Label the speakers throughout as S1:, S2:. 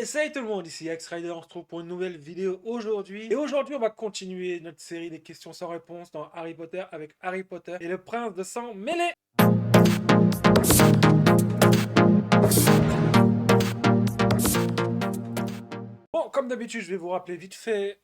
S1: Et salut tout le monde, ici X-Rider, on se retrouve pour une nouvelle vidéo aujourd'hui. Et aujourd'hui, on va continuer notre série des questions sans réponse dans Harry Potter avec Harry Potter et le prince de sang mêlé. Bon, comme d'habitude, je vais vous rappeler vite fait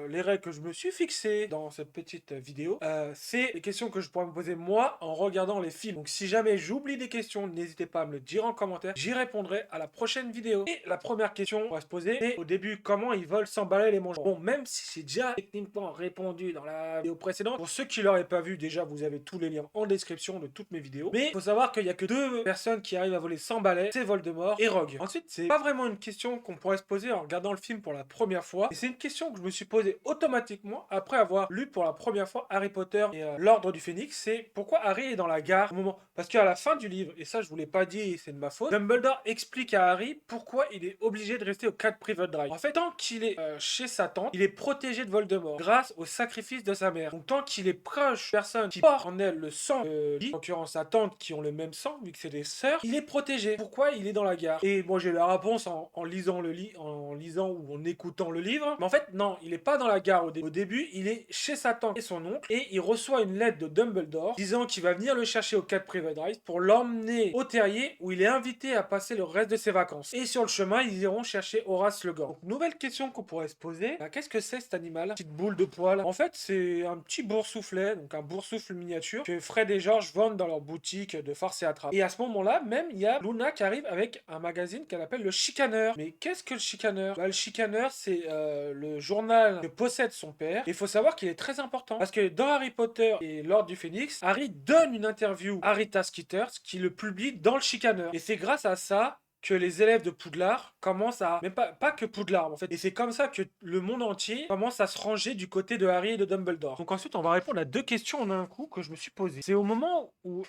S1: les règles que je me suis fixées dans cette petite vidéo. C'est les questions que je pourrais me poser moi en regardant les films. Donc si jamais j'oublie des questions, n'hésitez pas à me le dire en commentaire. J'y répondrai à la prochaine vidéo. Et la première question qu'on va se poser, c'est au début, comment ils veulent s'emballer les mangeants. Bon, même si j'ai déjà techniquement répondu dans la vidéo précédente, pour ceux qui l'auraient pas vu, déjà, vous avez tous les liens en description de toutes mes vidéos. Mais il faut savoir qu'il y a que deux personnes qui arrivent à voler sans balai, c'est Voldemort et Rogue. Ensuite, c'est pas vraiment une question qu'on pourrait se poser en regardant le film pour la première fois. Et c'est une question que je me suis posée automatiquement après avoir lu pour la première fois Harry Potter et l'Ordre du Phénix. C'est pourquoi Harry est dans la gare au moment. Parce qu'à la fin du livre, et ça je vous l'ai pas dit, c'est de ma faute, Dumbledore explique à Harry pourquoi il est obligé de rester au 4 Private Drive. En fait, tant qu'il est chez sa tante, il est protégé de Voldemort grâce au sacrifice de sa mère. Donc tant qu'il est proche de personnes qui portent en elle le sang de Lee, en l'occurrence sa tante qui ont le même sang, vu que c'est des sœurs, il est protégé. Pourquoi il est dans la gare? Et moi j'ai la réponse en lisant le livre, en lisant ou en écoutant le livre. Mais en fait, non, il est pas dans la gare au début, il est chez sa tante et son oncle, et il reçoit une lettre de Dumbledore disant qu'il va venir le chercher au 4 Private Drive pour l'emmener au terrier où il est invité à passer le reste de ses vacances. Et sur le chemin, ils iront chercher Horace Slughorn. Donc, nouvelle question qu'on pourrait se poser, bah, qu'est-ce que c'est cet animal? Petite boule de poil. En fait, c'est un petit boursouflet, donc un boursoufle miniature, que Fred et George vendent dans leur boutique de farce et attrape. Et à ce moment-là, même, il y a Luna qui arrive avec un magazine qu'elle appelle le Chicaneur. Mais qu'est-ce que le Chicaneur? Bah, le Chicaneur, c'est le journal que possède son père. Et il faut savoir qu'il est très important. Parce que dans Harry Potter et l'Ordre du Phénix, Harry donne une interview à Rita Skeeters qui le publie dans le Chicaneur. Et c'est grâce à ça que les élèves de Poudlard commencent à... Même pas que Poudlard, en fait. Et c'est comme ça que le monde entier commence à se ranger du côté de Harry et de Dumbledore. Donc ensuite, on va répondre à deux questions en un coup que je me suis posées. C'est au moment où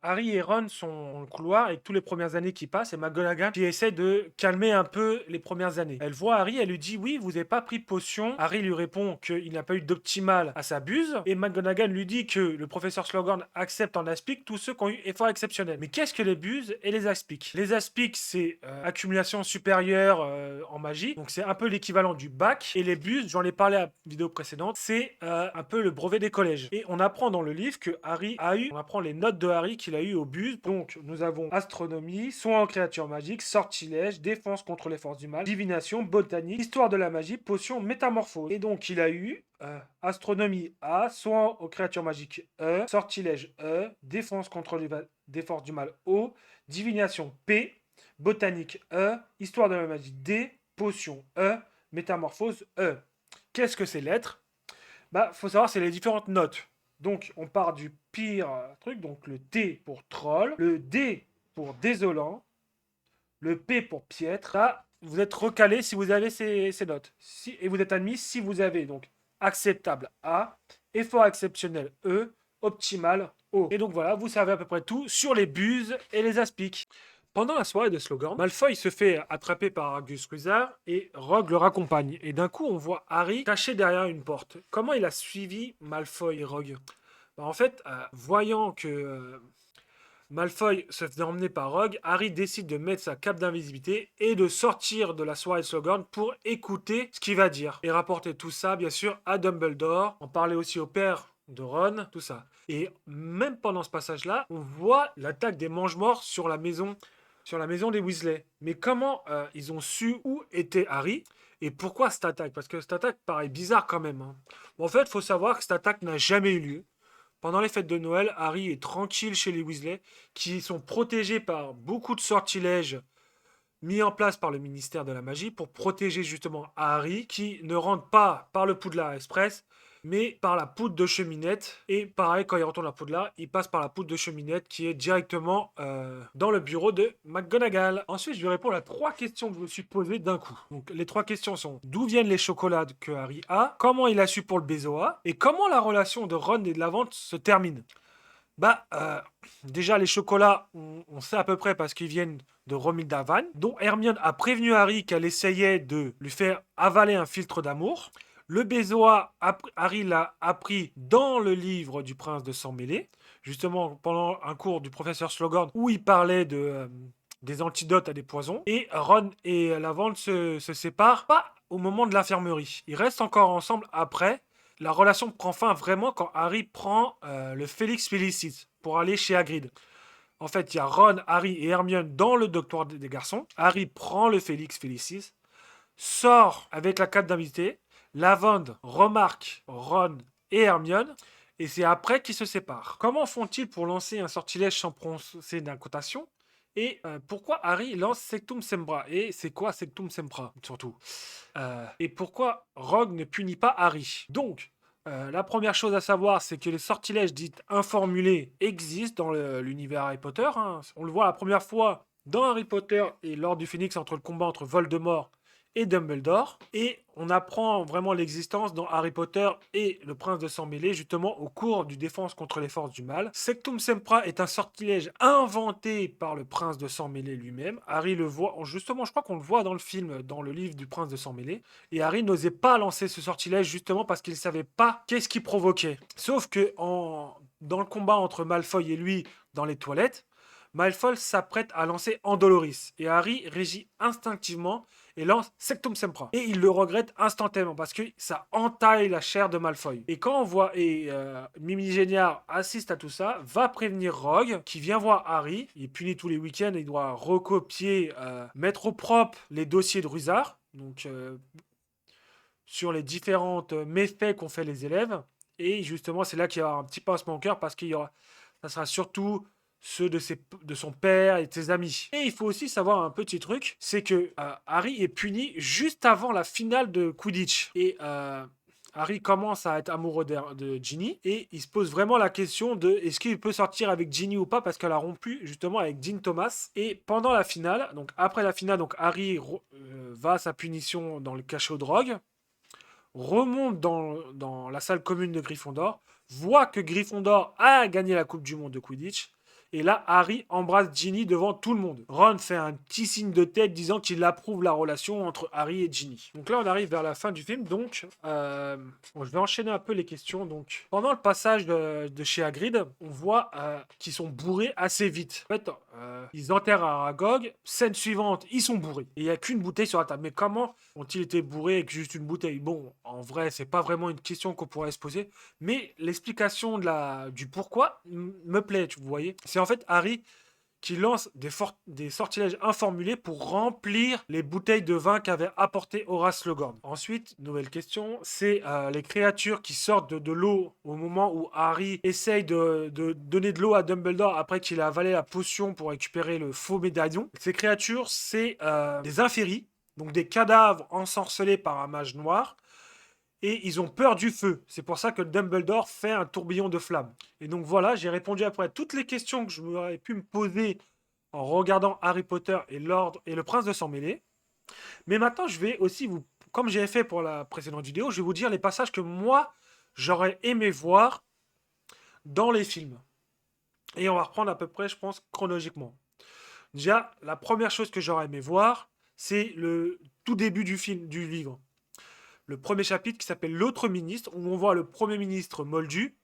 S1: Harry et Ron sont dans le couloir, avec toutes les premières années qui passent, et McGonagall qui essaie de calmer un peu les premières années. Elle voit Harry, elle lui dit « Oui, vous n'avez pas pris de potion ». Harry lui répond qu'il n'a pas eu d'optimal à sa buse. Et McGonagall lui dit que le professeur Slughorn accepte en aspic tous ceux qui ont eu effort exceptionnel. Mais qu'est-ce que les buses et les aspics? Les aspics, c'est accumulation supérieure en magie. Donc c'est un peu l'équivalent du bac. Et les buses, j'en ai parlé à la vidéo précédente, c'est un peu le brevet des collèges. Et on apprend dans le livre que Harry a eu, on apprend les notes de Harry qu'il a eu aux buses. Donc nous avons astronomie, soin en créatures magiques, sortilège, défense contre les forces du mal, divination, botanique, histoire de la magie, potion, métamorphose. Et donc il a eu astronomie A, soin aux créatures magiques E, sortilège E, défense contre des forces du mal O, divination P, botanique E, histoire de la magie D, potion E, métamorphose E. Qu'est-ce que ces lettres? Bah, faut savoir, c'est les différentes notes. Donc, on part du pire truc, donc le T pour troll, le D pour désolant, le P pour piètre. Là, vous êtes recalé si vous avez ces notes. Et vous êtes admis si vous avez donc acceptable A, effort exceptionnel E, optimal O. Et donc voilà, vous savez à peu près tout sur les buses et les aspics. Pendant la soirée de Slughorn, Malfoy se fait attraper par Argus Cuizard et Rogue le raccompagne. Et d'un coup, on voit Harry caché derrière une porte. Comment il a suivi Malfoy et Rogue? Bah, en fait, voyant que Malfoy se faisait emmener par Rogue, Harry décide de mettre sa cape d'invisibilité et de sortir de la soirée de Slughorn pour écouter ce qu'il va dire. Et rapporter tout ça, bien sûr, à Dumbledore. En parler aussi au père de Ron, tout ça. Et même pendant ce passage-là, on voit l'attaque des mange-morts sur la maison des Weasley. Mais comment ils ont su où était Harry et pourquoi cette attaque? Parce que cette attaque paraît bizarre quand même. Hein. Bon, en fait, il faut savoir que cette attaque n'a jamais eu lieu. Pendant les fêtes de Noël, Harry est tranquille chez les Weasley, qui sont protégés par beaucoup de sortilèges mis en place par le ministère de la Magie pour protéger justement Harry, qui ne rentre pas par le Poudlard Express, mais par la poudre de cheminette. Et pareil, quand il retourne à Poudlard, il passe par la poudre de cheminette qui est directement dans le bureau de McGonagall. Ensuite, je vais répondre à trois questions que je me suis posées d'un coup. Donc, les trois questions sont: d'où viennent les chocolats que Harry a? Comment il a su pour le Bézoa? Et comment la relation de Ron et de Lavante se termine? Bah, déjà, les chocolats, on sait à peu près parce qu'ils viennent de Romilda Van, dont Hermione a prévenu Harry qu'elle essayait de lui faire avaler un filtre d'amour. Le Bézoa, Harry l'a appris dans le livre du prince de sang mêlé, justement pendant un cours du professeur Slughorn où il parlait des antidotes à des poisons. Et Ron et Lavande se séparent, pas au moment de l'infirmerie. Ils restent encore ensemble après. La relation prend fin vraiment quand Harry prend le Félix Felicis pour aller chez Hagrid. En fait, il y a Ron, Harry et Hermione dans le doctorat des garçons. Harry prend le Félix Felicis, sort avec la carte d'invité. Lavande remarque Ron et Hermione. Et c'est après qu'ils se séparent. Comment font-ils pour lancer un sortilège sans prononcer d'incantation? Et pourquoi Harry lance Sectum Sempra? Et c'est quoi Sectum Sempra, surtout? Et pourquoi Rogue ne punit pas Harry? Donc, la première chose à savoir, c'est que les sortilèges dits informulés existent dans l'univers Harry Potter, hein. On le voit la première fois dans Harry Potter et l'Ordre du Phénix entre le combat entre Voldemort et Dumbledore. Et on apprend vraiment l'existence dans Harry Potter et le Prince de Sang Mêlé, justement au cours du Défense contre les forces du mal. Sectum Sempra est un sortilège inventé par le Prince de Sang Mêlé lui-même. Harry le voit, justement, je crois qu'on le voit dans le film, dans le livre du Prince de Sang Mêlé. Et Harry n'osait pas lancer ce sortilège justement parce qu'il ne savait pas qu'est-ce qu'il provoquait. Sauf que dans le combat entre Malfoy et lui dans les toilettes, Malfoy s'apprête à lancer Andoloris. Et Harry régit instinctivement et lance Sectum Sempra. Et il le regrette instantanément parce que ça entaille la chair de Malfoy. Et quand on voit, Mimi Géniard assiste à tout ça, va prévenir Rogue, qui vient voir Harry. Il est puni tous les week-ends, il doit recopier, mettre au propre les dossiers de Rusard. Donc, sur les différentes méfaits qu'ont fait les élèves. Et justement, c'est là qu'il y aura un petit pincement au cœur parce ça sera surtout ceux de son père et de ses amis. Et il faut aussi savoir un petit truc, c'est que Harry est puni juste avant la finale de Quidditch. Et Harry commence à être amoureux de Ginny et il se pose vraiment la question de est-ce qu'il peut sortir avec Ginny ou pas parce qu'elle a rompu justement avec Dean Thomas. Et pendant la finale, donc après la finale, donc Harry va à sa punition dans le cachot de Rogue, remonte dans la salle commune de Gryffondor, voit que Gryffondor a gagné la Coupe du Monde de Quidditch. Et là, Harry embrasse Ginny devant tout le monde. Ron fait un petit signe de tête disant qu'il approuve la relation entre Harry et Ginny. Donc là, on arrive vers la fin du film. Donc, bon, je vais enchaîner un peu les questions. Donc, pendant le passage de chez Hagrid, on voit qu'ils sont bourrés assez vite. En fait, ils enterrent Aragog. Scène suivante, ils sont bourrés. Et il n'y a qu'une bouteille sur la table. Mais comment ont-ils été bourrés avec juste une bouteille? Bon, en vrai, c'est pas vraiment une question qu'on pourrait se poser. Mais l'explication du pourquoi me plaît, vous voyez. C'est en fait Harry qui lance des sortilèges informulés pour remplir les bouteilles de vin qu'avait apporté Horace Slughorn. Ensuite, nouvelle question, c'est les créatures qui sortent de l'eau au moment où Harry essaye de donner de l'eau à Dumbledore après qu'il a avalé la potion pour récupérer le faux médaillon. Ces créatures, c'est des inféries, donc des cadavres ensorcelés par un mage noir. Et ils ont peur du feu. C'est pour ça que Dumbledore fait un tourbillon de flammes. Et donc voilà, j'ai répondu après toutes les questions que je m'aurais pu me poser en regardant Harry Potter et l'Ordre et le Prince de Sang Mêlé. Mais maintenant, je vais aussi comme j'ai fait pour la précédente vidéo, je vais vous dire les passages que moi, j'aurais aimé voir dans les films. Et on va reprendre à peu près, je pense, chronologiquement. Déjà, la première chose que j'aurais aimé voir, c'est le tout début du livre. Le premier chapitre qui s'appelle L'autre ministre, où on voit le premier ministre Moldu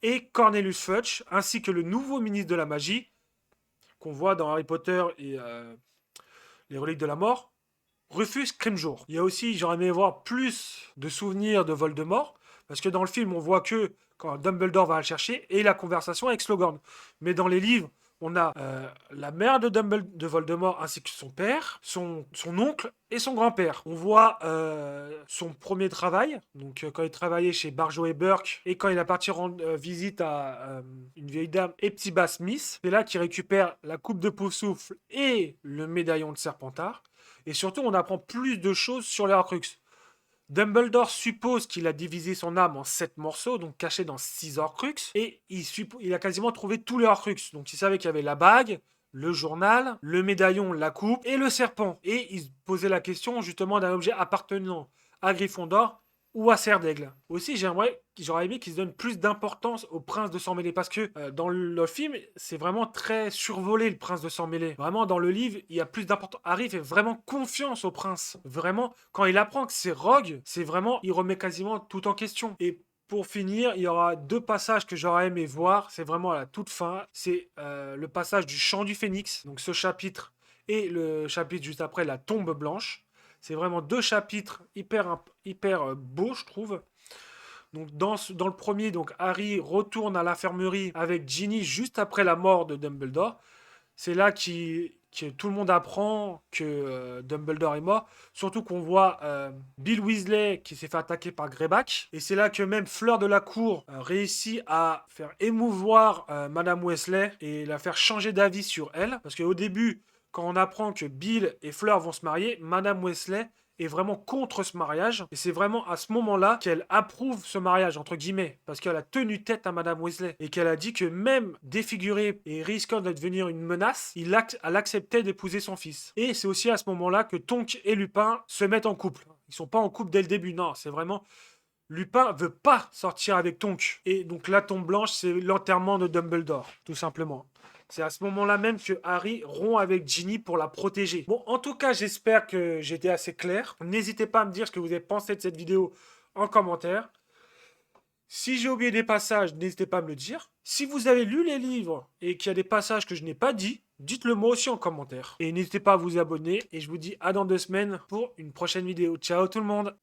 S1: et Cornelius Fudge, ainsi que le nouveau ministre de la magie, qu'on voit dans Harry Potter et les reliques de la mort, Rufus Scrimgeour. Il y a aussi, j'aurais aimé voir plus de souvenirs de Voldemort, parce que dans le film, on voit que quand Dumbledore va le chercher, et la conversation avec Slughorn. Mais dans les livres, on a la mère de Voldemort ainsi que son père, son oncle et son grand-père. On voit son premier travail, donc quand il travaillait chez Barjow et Burke, et quand il a parti rendre visite à une vieille dame, Hepzibah Smith. C'est là qu'il récupère la coupe de Poufsouffle et le médaillon de Serpentard. Et surtout, on apprend plus de choses sur les Horcruxes. Dumbledore suppose qu'il a divisé son âme en 7 morceaux, donc cachés dans 6 Horcruxes, et il a quasiment trouvé tous les Horcruxes. Donc il savait qu'il y avait la bague, le journal, le médaillon, la coupe et le serpent. Et il posait la question justement d'un objet appartenant à Gryffondor ou à Serre d'Aigle. Aussi, j'aurais aimé qu'ils donnent plus d'importance au prince de Sang Mêlé, parce que dans le film, c'est vraiment très survolé, le prince de Sang Mêlé. Vraiment, dans le livre, il y a plus d'importance. Harry fait vraiment confiance au prince. Vraiment, quand il apprend que c'est Rogue, c'est vraiment, il remet quasiment tout en question. Et pour finir, il y aura deux passages que j'aurais aimé voir. C'est vraiment à la toute fin. C'est le passage du chant du phénix, donc ce chapitre, et le chapitre juste après, la tombe blanche. C'est vraiment deux chapitres hyper beaux, je trouve. Donc dans le premier, donc Harry retourne à l'infirmerie avec Ginny juste après la mort de Dumbledore. C'est là que tout le monde apprend que Dumbledore est mort. Surtout qu'on voit Bill Weasley qui s'est fait attaquer par Greyback. Et c'est là que même Fleur de la Cour réussit à faire émouvoir Madame Weasley et la faire changer d'avis sur elle. Parce qu'au début, quand on apprend que Bill et Fleur vont se marier, Madame Weasley est vraiment contre ce mariage. Et c'est vraiment à ce moment-là qu'elle approuve ce mariage, entre guillemets, parce qu'elle a tenu tête à Madame Weasley. Et qu'elle a dit que même défiguré et risquant de devenir une menace, elle acceptait d'épouser son fils. Et c'est aussi à ce moment-là que Tonks et Lupin se mettent en couple. Ils sont pas en couple dès le début, non, c'est vraiment... Lupin veut pas sortir avec Tonks. Et donc la tombe blanche, c'est l'enterrement de Dumbledore, tout simplement. C'est à ce moment-là même que Harry rompt avec Ginny pour la protéger. Bon, en tout cas, j'espère que j'étais assez clair. N'hésitez pas à me dire ce que vous avez pensé de cette vidéo en commentaire. Si j'ai oublié des passages, n'hésitez pas à me le dire. Si vous avez lu les livres et qu'il y a des passages que je n'ai pas dit, dites-le moi aussi en commentaire. Et n'hésitez pas à vous abonner. Et je vous dis à dans 2 semaines pour une prochaine vidéo. Ciao tout le monde!